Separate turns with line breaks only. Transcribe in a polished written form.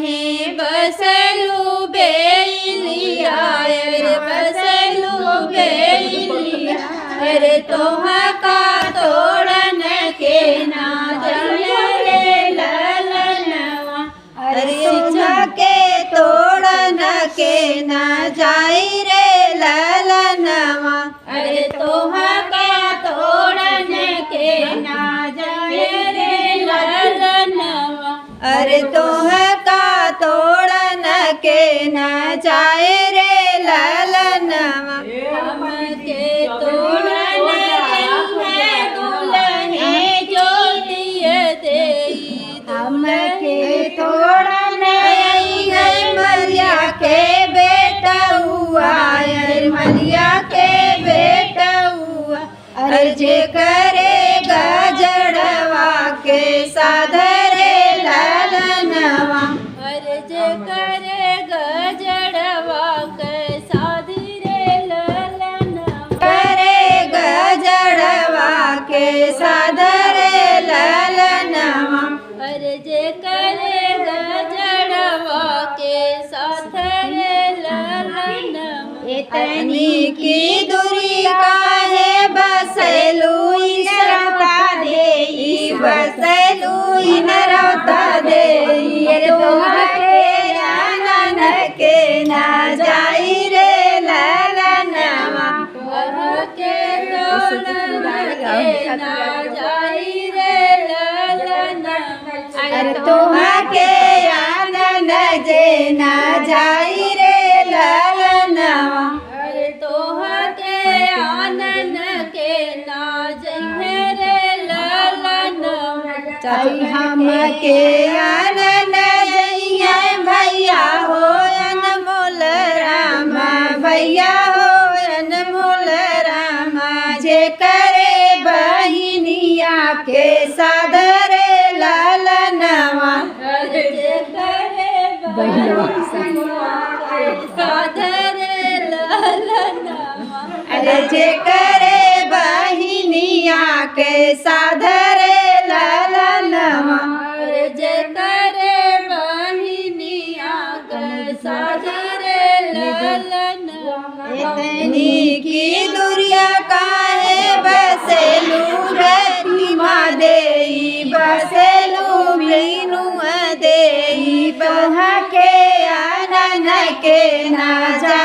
हे बसलू बेलिया रे बसलू बेलिया अरे तोहा का तोड़न के ना रे ललनवा अरे तोहा के तोड़न के ना जाई रे ललनवा अरे तोहा का तोड़न के ना जाई रे ललनवा अरे तोहा का तोड़न के ना जाए रे ललनवा हमके तोड़न है दुल्हे ज्योतिय देई हमके तोड़न है मरिया के बेटा हुआ अरे मरिया के बेटा हुआ अरे जे करेगा जड़वा के साधरे ललनवा अरे जे करेगा जड़वा के साधी रे ललनवा करेगा जड़वा के साधरे ललनवा अरे जे करेगा जड़वा के साधरे ललनवा इतनी की दूरी काहे बसलू नरवता देई बसलू नरवता देई तोहके आनन के ना जाई रे ललनवा तोहके तोड़न के ना जाई रे ललनवा अरे तोहके आनन जे ना जाई रे ललनवा अरे तोहके आनन के ना जइहे रे ललनवा चाची हमके आनन जइहे भैया हो अनमोल रामा भैया हो अनमोल रामा जे करे बहिनिया के सादरे ललनवा जे करे बहिनिया के सादरे ललनवा अरे जे करे बहिनिया के सादरे ललनवा अरे जे करे बहिनिया के सादरे ललनवा इतनी की दूरिया काहे बसेलू रतिमा देई बसेलू मीनू देई बहा के आनन के ना जा